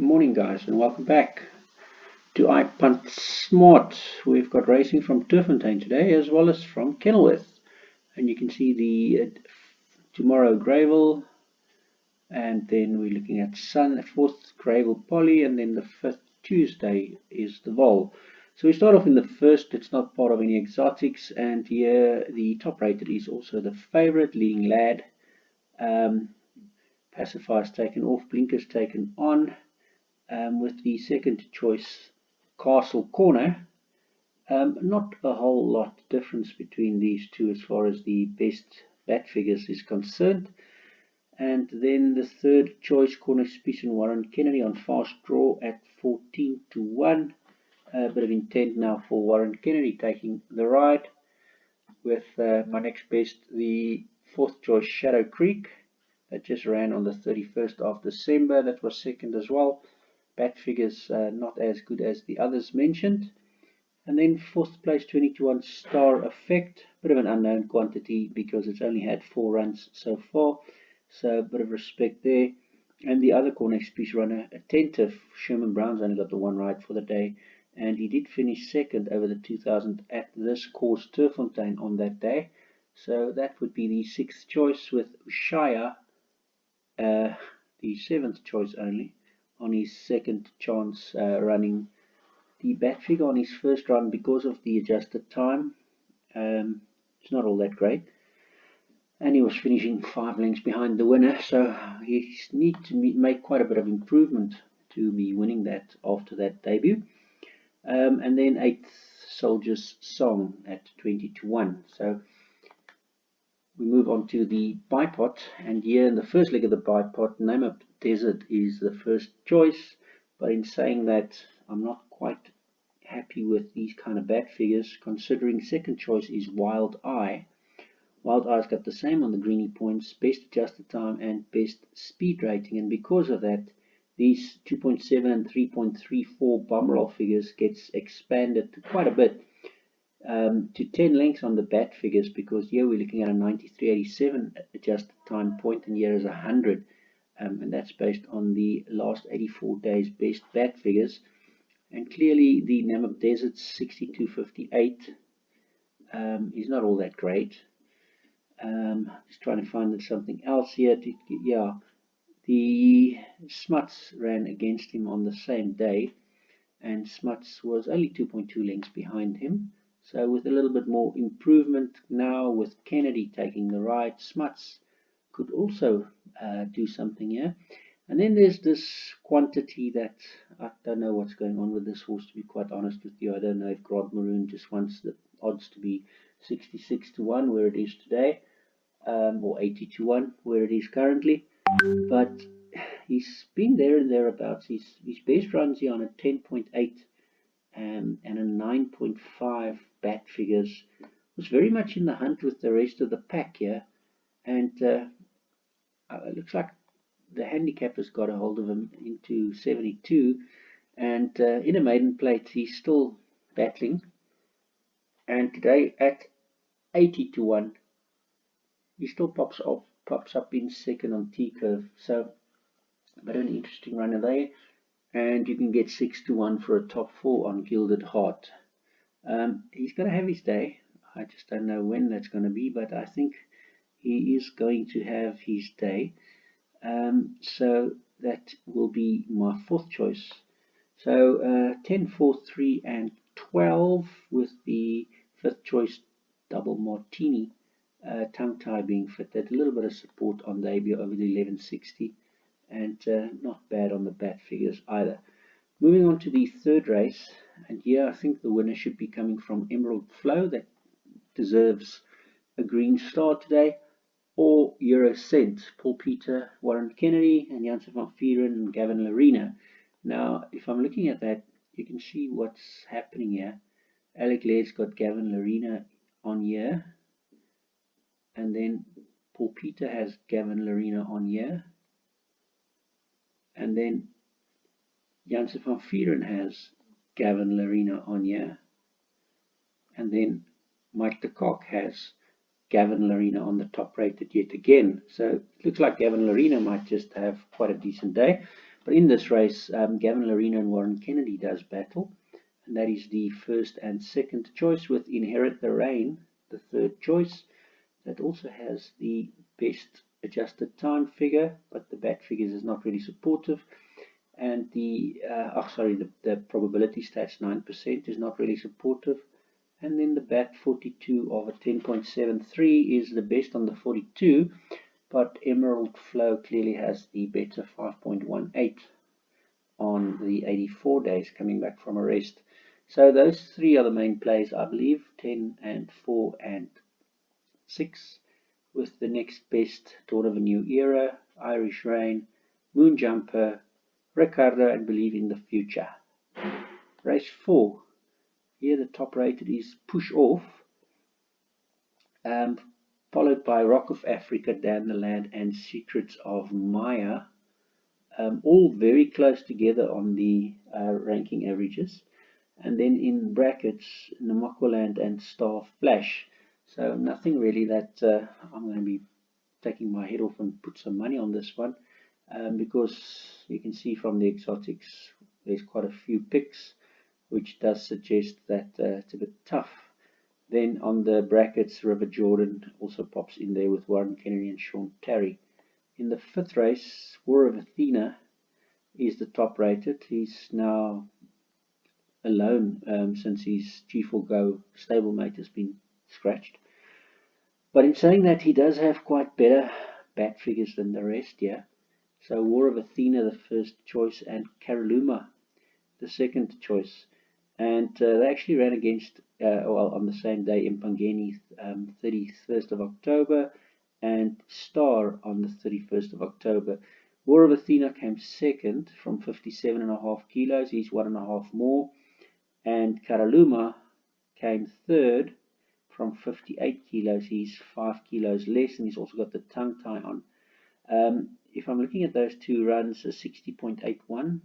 morning, guys, and welcome back to I Punt Smart. We've got racing from Turffontein today, as well as from Kenilworth, and you can see the tomorrow Gravel, and then we're looking at fourth Gravel Poly, and then the fifth Tuesday is the Vol. So we start off in the first. It's not part of any exotics, and here the top rated is also the favorite, Leading Lad. Pacifiers taken off, blinkers taken on. With the second choice Castle Corner. Not a whole lot difference between these two as far as the best bat figures is concerned. And then the third choice Corner Spice and Warren Kennedy on fast draw at 14-1. A bit of intent now for Warren Kennedy taking the ride. With my next best, the fourth choice Shadow Creek, that just ran on the 31st of December. That was second as well. Bat figures not as good as the others mentioned. And then fourth place 22-1 Star Effect, bit of an unknown quantity because it's only had 4 runs so far, so a bit of respect there. And the other corner piece runner, Attentive, Sherman Brown's only got the one ride for the day, and he did finish second over the 2000 at this course Turffontein on that day. So that would be the sixth choice, with Shire the seventh choice only on his second chance, running the bat figure on his first run because of the adjusted time. It's not all that great, and he was finishing 5 lengths behind the winner, so he needs to make quite a bit of improvement to be winning that after that debut. And then 8th Soldier's Song at 20-1. So we move on to the bipot, and here in the first leg of the bipot, Name of Desert is the first choice. But in saying that, I'm not quite happy with these kind of bat figures, considering second choice is Wild Eye. Wild Eye's got the same on the greenie points, best adjusted time and best speed rating, and because of that, these 2.7 and 3.34 bomb roll figures gets expanded to quite a bit, to 10 lengths on the bat figures, because here we're looking at a 93.87 adjusted time point, and here is 100, and that's based on the last 84 days best bat figures. And clearly the Namib Desert 62.58 is not all that great. Just trying to find something else here. The Smuts ran against him on the same day, and Smuts was only 2.2 lengths behind him. So with a little bit more improvement now, with Kennedy taking the ride, Smuts could also do something here. And then there's this quantity that I don't know what's going on with this horse, to be quite honest with you. I don't know if Grant Maroon just wants the odds to be 66-1 where it is today, or 80-1 where it is currently. But he's been there and thereabouts. His best runs here on a 10.8 and a 9.5 bat figures was very much in the hunt with the rest of the pack here, and it looks like the handicapper's got a hold of him into 72, and in a maiden plate he's still battling, and today at 80-1 he still pops up in second on T-curve. So a bit of an interesting runner there, and you can get 6-1 for a top 4 on Gilded Heart. He's going to have his day. I just don't know when that's going to be, but I think he is going to have his day. So that will be my fourth choice. So 10, 4, 3 and 12, with the fifth choice Double Martini tongue tie being fitted. A little bit of support on debut over the 1160, and not bad on the bat figures either. Moving on to the third race, and here I think the winner should be coming from Emerald Flow, that deserves a green star today, or Eurocent, Paul Peter, Warren Kennedy, and Janssen van Vieren and Gavin Larena. Now, if I'm looking at that, you can see what's happening here. Alec Laird's got Gavin Larena on here, and then Paul Peter has Gavin Larena on here, and then Janssen van Vieren has Gavin Larena on here, and then Mike de Kock has Gavin Larena on the top rated yet again. So it looks like Gavin Larena might just have quite a decent day. But in this race, Gavin Larino and Warren Kennedy does battle, and that is the first and second choice, with Inherit the Rain, the third choice. That also has the best adjusted time figure, but the bat figures is not really supportive. And the probability stats 9% is not really supportive. And then the bat 42 of a 10.73 is the best on the 42, but Emerald Flow clearly has the better 5.18 on the 84 days coming back from a rest. So those three are the main plays, I believe, 10 and 4 and 6, with the next best Dawn of a New Era, Irish Rain, Moon Jumper, Ricardo, and Believe in the Future. Race 4. Here the top rated is Push Off, followed by Rock of Africa, Dan the Lad, and Secrets of Maya. All very close together on the ranking averages. And then in brackets, Namakwaland and Star Flash. So nothing really that I'm going to be taking my head off and put some money on this one, because you can see from the exotics there's quite a few picks, which does suggest that it's a bit tough. Then on the brackets, River Jordan also pops in there with Warren Kennedy and Sean Terry. In the fifth race, War of Athena is the top rated. He's now alone since his G4Go stablemate has been scratched. But in saying that, he does have quite better bat figures than the rest, yeah. So War of Athena, the first choice, and Caraluma, the second choice. And they actually ran against, on the same day, Impangeni, 31st of October, and Star on the 31st of October. War of Athena came second from 57.5 kilos. He's 1.5 more. And Caraluma came third from 58 kilos. He's 5 kilos less, and he's also got the tongue tie on. If I'm looking at those two runs, a 60.81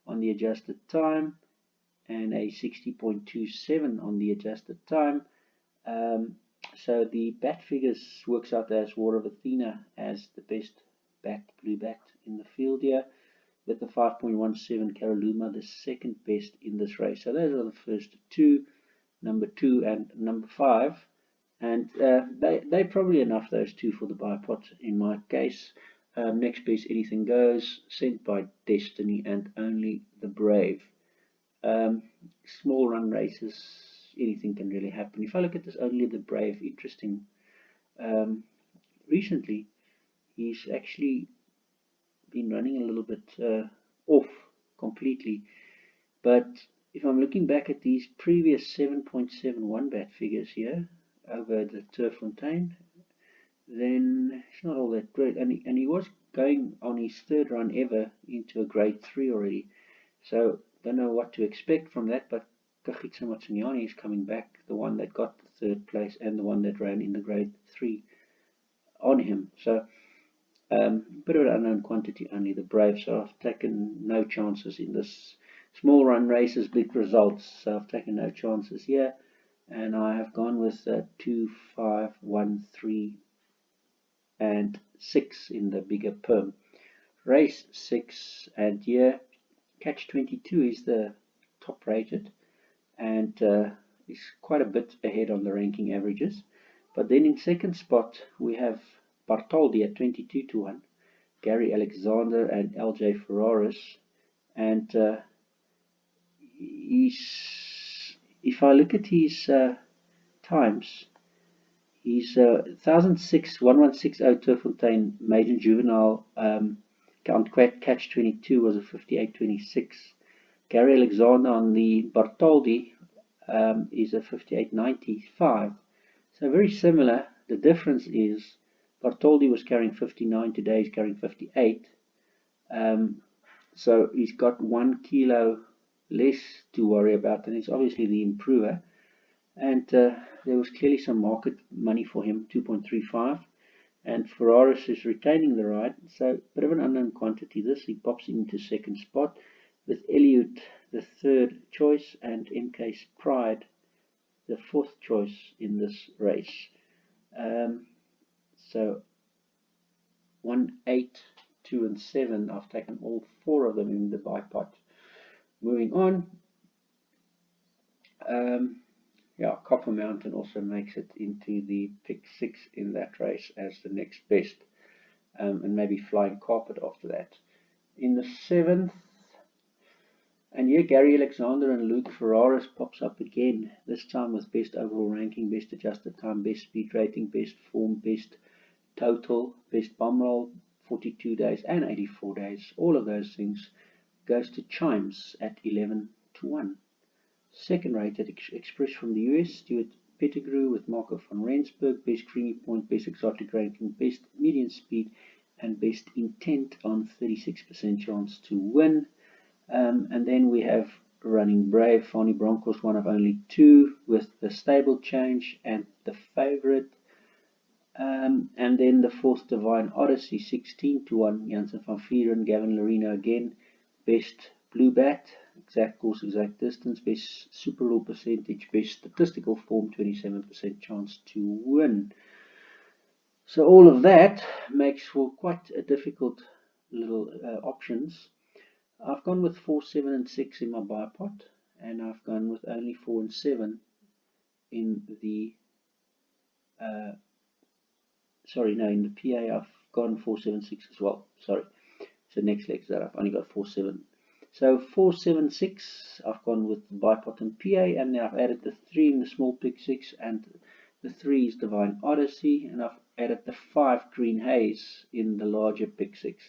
on the adjusted time and a 60.27 on the adjusted time. So the bat figures works out as War of Athena as the best blue bat in the field here, with the 5.17 Caraluma the second best in this race. So those are the first two, number 2 and number 5, and they're probably enough, those two, for the bipot in my case. Next best Anything Goes, Sent by Destiny, and Only the Brave. Small run races, anything can really happen. If I look at this Only the Brave, interesting. Recently, he's actually been running a little bit off completely. But if I'm looking back at these previous 7.71 bat figures here over the Turffontein, then it's not all that great. And he was going on his third run ever into a grade 3 already. So don't know what to expect from that, but Kagiso Matsunyane is coming back, the one that got the third place and the one that ran in the grade 3 on him. So bit of an unknown quantity, Only the Brave. So I've taken no chances in this. Small run races, big results. So I've taken no chances here, and I have gone with 2, 5, 1, 3, and 6 in the bigger perm. Race 6, and here Catch 22 is the top rated, and is quite a bit ahead on the ranking averages. But then in second spot we have Bartoldi at 22 to 1, Gary Alexander and LJ Ferraris, and if I look at his times, he's 1006 1160 Turffontein maiden juvenile count catch 22 was a 58.26. Gary Alexander on the Bartoldi is a 58.95. So very similar. The difference is Bartoldi was carrying 59, today he's carrying 58. So he's got 1 kilo less to worry about, and he's obviously the improver. And there was clearly some market money for him, 2.35. And Ferraris is retaining the ride, so a bit of an unknown quantity. This, he pops into second spot with Elliot the third choice and MK's Pride the fourth choice in this race. So 1, 8, 2 and 7. I've taken all 4 of them in the bipod. Moving on, yeah, Copper Mountain also makes it into the pick 6 in that race as the next best, and maybe Flying Carpet after that. In the 7th, and here Gary Alexander and Luke Ferraris pops up again, this time with best overall ranking, best adjusted time, best speed rating, best form, best total, best bomb roll, 42 days and 84 days. All of those things goes to Chimes at 11 to 1. Second rated Express from the US, Stuart Pettigrew with Marco van Rensburg, best creamy point, best exotic ranking, best median speed, and best intent on 36% chance to win. And then we have Running Brave, Fani Broncos, one of only 2 with the stable change and the favorite. And then the 4th Divine Odyssey, 16 to 1, Janssen van Vieren, Gavin Lerena again, best Blue Bat, exact course, exact distance, best super rule percentage, best statistical form, 27% chance to win. So all of that makes for quite a difficult little options. I've gone with 4, 7 and 6 in my bipod, and I've gone with only 4 and 7 in the in the PA I've gone 4, 7, 6 as well. Sorry, so next leg that I've only got 4, 7. So 4, 7, 6 I've gone with the bipod and PA, and now I've added the 3 in the small pick 6, and the 3 is Divine Odyssey, and I've added the 5 Green Haze in the larger pick 6.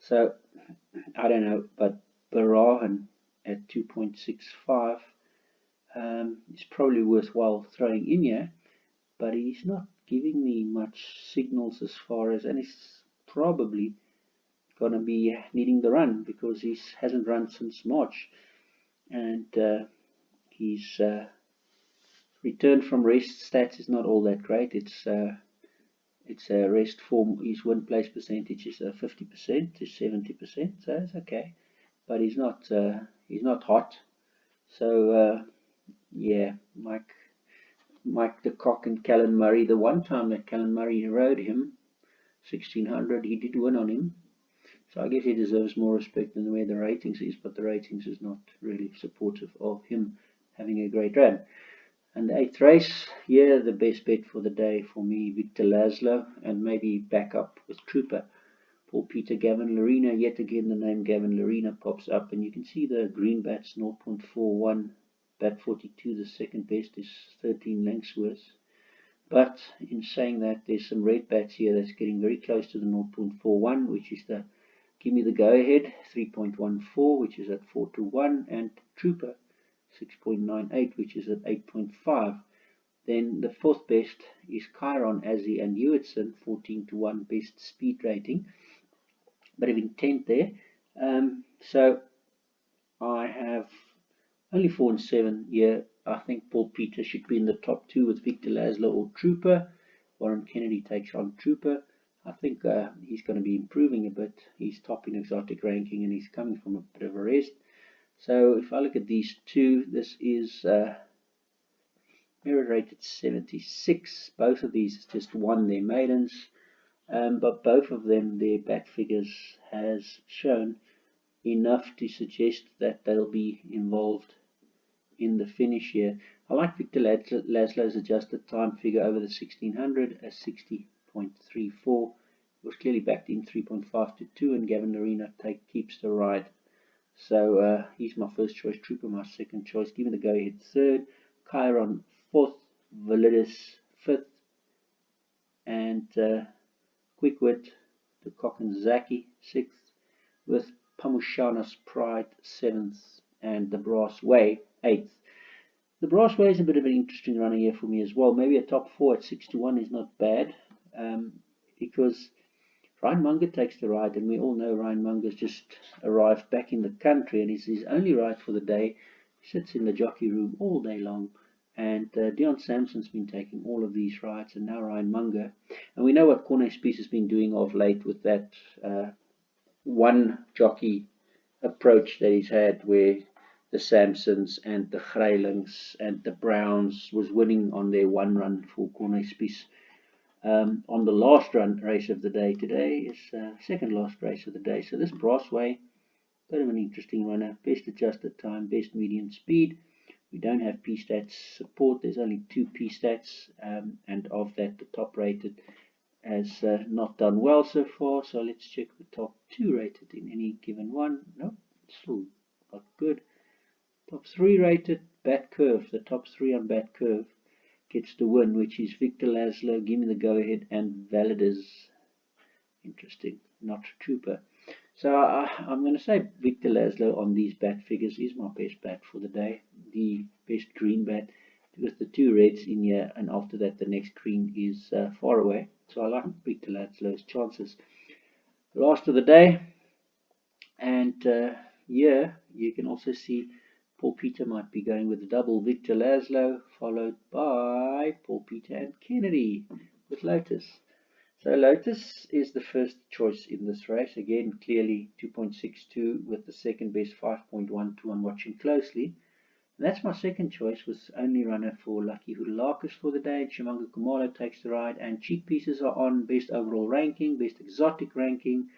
So I don't know, but Barahan at 2.65 is probably worthwhile throwing in here, but he's not giving me much signals as far as, and he's probably going to be needing the run because he hasn't run since March, and his return from rest stats is not all that great. It's a rest form. His win place percentage is 50% to 70%, so it's okay, but he's not hot. So yeah, Mike de Kock and Callan Murray. The one time that Callan Murray rode him, 1600, he did win on him. So I guess he deserves more respect than where the ratings is, but the ratings is not really supportive of him having a great run. And the 8th race, here the best bet for the day for me, Victor Laszlo, and maybe back up with Trooper. Paul Peter, Gavin Lerena, yet again the name Gavin Lerena pops up, and you can see the green bats 0.41, bat 42, the second best is 13 lengths worth. But in saying that, there's some red bats here that's getting very close to the 0.41, which is the Give Me the Go Ahead, 3.14, which is at 4 to 1, and Trooper, 6.98, which is at 8.5. Then the 4th best is Chiron, Azzy, and Hewitson, 14 to 1 best speed rating. Bit of intent there. So I have only 4 and 7 here. I think Paul Peter should be in the top 2 with Victor Laszlo or Trooper. Warren Kennedy takes on Trooper. I think he's going to be improving a bit. He's top in exotic ranking and he's coming from a bit of a rest. So if I look at these two, this is merit rated 76. Both of these just won their maidens, but both of them, their bat figures has shown enough to suggest that they'll be involved in the finish here. I like Victor Laszlo's adjusted time figure over the 1600 as 60.34. Was clearly backed in 3.5 to 2, and Gavin Lerena keeps the ride. So he's my first choice, Trooper my second choice. Give Me the Go Ahead third, Chiron 4th, Validus 5th, and Quick Wit, the Cock and Zaki 6th, with Pamushana's Pride 7th, and the Brass Way 8th. The Brass Way is a bit of an interesting runner here for me as well. Maybe a top 4 at 6 to 1 is not bad, because Ryan Munger takes the ride, and we all know Ryan Munger's just arrived back in the country, and it's his only ride for the day. He sits in the jockey room all day long, and Dion Sampson's been taking all of these rides, and now Ryan Munger. And we know what Corne Spies has been doing of late with that one jockey approach that he's had, where the Sampsons and the Greylings and the Browns was winning on their one run for Corne Spies on the last race of the day. Today is second last race of the day. So this Brassway, bit of an interesting runner. Best adjusted time, best median speed. We don't have P-stats support. There's only 2 P-stats, and of that, the top rated has not done well so far. So let's check the top 2 rated in any given one. Nope, still not good. Top 3 rated, Bat Curve. The top 3 on Bat Curve gets the win, which is Victor Laszlo, Give Me the Go Ahead, and Validez. Interesting, not Trooper. So I'm going to say Victor Laszlo on these bat figures is my best bat for the day. The best green bat with the 2 reds in here, and after that the next green is far away. So I like Victor Laszlo's chances. Last of the day, and yeah, you can also see Paul Peter might be going with the double Victor Laszlo, followed by Paul Peter and Kennedy with Lotus. So Lotus is the first choice in this race. Again, clearly 2.62 with the second best 5.12 on watching closely. And that's my second choice, with only runner for Lucky Hoodalakis for the day. Chimanga Kumalo takes the ride, and cheek pieces are on best overall ranking, best exotic ranking,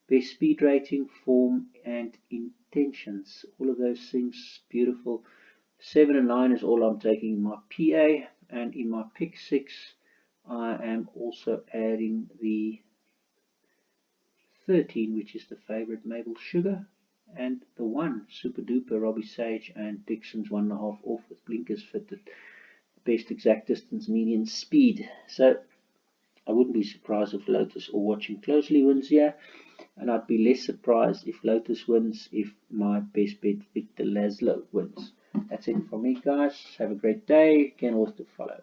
best speed rating, form, and intentions. All of those things beautiful. 7 and 9 is all I'm taking in my PA, and in my pick 6 I am also adding the 13, which is the favorite Maple Sugar, and the 1 Super Duper Robbie Sage, and Dixon's 1.5 off with blinkers fitted. Best exact distance, median speed. So I wouldn't be surprised if Lotus or Watching Closely wins here, and I'd be less surprised if Lotus wins if my best bet Victor Laszlo wins. That's it from me, guys. Have a great day. Can always to follow.